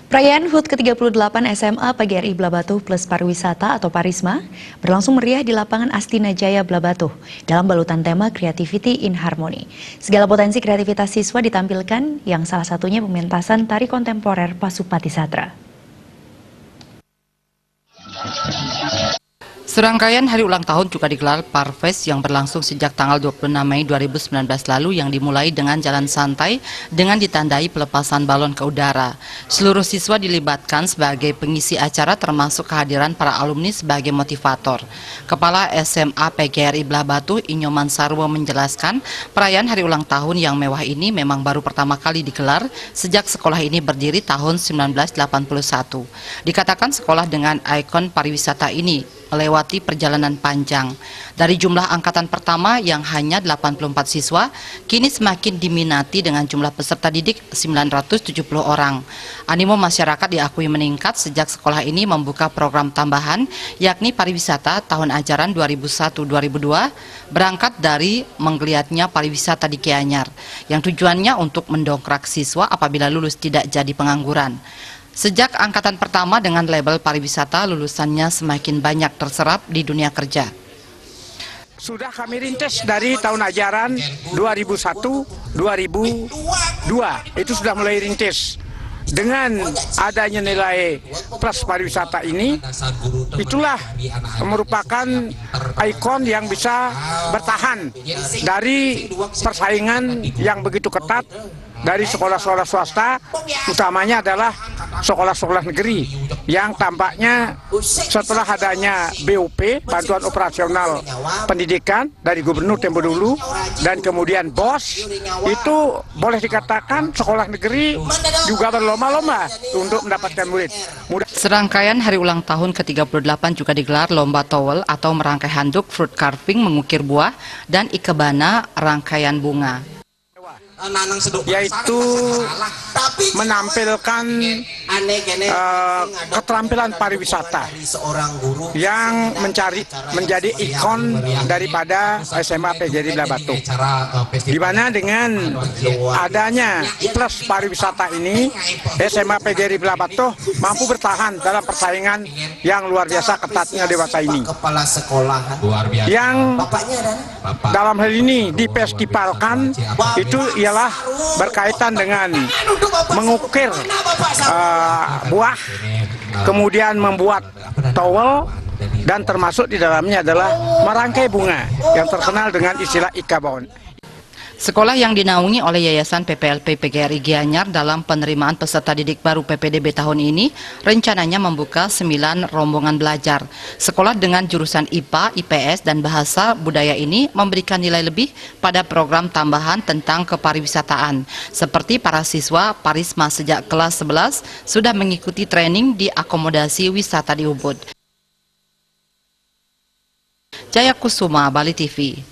Perayaan HUT ke-38 SMA PGRI Blabatuh plus pariwisata atau Parisma berlangsung meriah di lapangan Astina Jaya Blabatuh dalam balutan tema Creativity in Harmony. Segala potensi kreativitas siswa ditampilkan, yang salah satunya pementasan tari kontemporer Pasupati Satra. Serangkaian hari ulang tahun juga digelar Parfest yang berlangsung sejak tanggal 26 Mei 2019 lalu, yang dimulai dengan jalan santai dengan ditandai pelepasan balon ke udara. Seluruh siswa dilibatkan sebagai pengisi acara, termasuk kehadiran para alumni sebagai motivator. Kepala SMA PGRI Blabatuh Inyoman Sarwo menjelaskan, perayaan hari ulang tahun yang mewah ini memang baru pertama kali digelar sejak sekolah ini berdiri tahun 1981. Dikatakan sekolah dengan ikon pariwisata ini melewati perjalanan panjang. Dari jumlah angkatan pertama yang hanya 84 siswa, kini semakin diminati dengan jumlah peserta didik 970 orang. Animo masyarakat diakui meningkat sejak sekolah ini membuka program tambahan, yakni pariwisata tahun ajaran 2001-2002, berangkat dari menggeliatnya pariwisata di Gianyar, yang tujuannya untuk mendongkrak siswa apabila lulus tidak jadi pengangguran. Sejak angkatan pertama dengan label pariwisata, lulusannya semakin banyak terserap di dunia kerja. Sudah kami rintis dari tahun ajaran 2001-2002, itu sudah mulai rintis. Dengan adanya nilai plus pariwisata ini, itulah merupakan ikon yang bisa bertahan dari persaingan yang begitu ketat dari sekolah-sekolah swasta, utamanya adalah sekolah-sekolah negeri yang tampaknya setelah adanya BOP, Bantuan Operasional Pendidikan dari Gubernur tempo dulu, dan kemudian BOS, itu boleh dikatakan sekolah negeri juga berlomba-lomba untuk mendapatkan murid. Serangkaian hari ulang tahun ke-38 juga digelar lomba towel atau merangkai handuk, fruit carving, mengukir buah, dan ikebana rangkaian bunga, yaitu menampilkan keterampilan pariwisata yang menjadi ikon daripada SMA PGRI Blabatuh, di mana dengan adanya plus pariwisata ini, SMA PGRI Blabatuh mampu bertahan dalam persaingan yang luar biasa ketatnya dewasa ini, yang dalam hal ini difestivalkan itu ialah berkaitan dengan mengukir buah, kemudian membuat towel, dan termasuk di dalamnya adalah merangkai bunga yang terkenal dengan istilah ikabon. Sekolah yang dinaungi oleh Yayasan PPLP PGRI Gianyar dalam penerimaan peserta didik baru PPDB tahun ini rencananya membuka 9 rombongan belajar. Sekolah dengan jurusan IPA, IPS, dan Bahasa Budaya ini memberikan nilai lebih pada program tambahan tentang kepariwisataan. Seperti para siswa Parisma sejak kelas 11 sudah mengikuti training di akomodasi wisata di Ubud. Jaya Kusuma, Bali TV.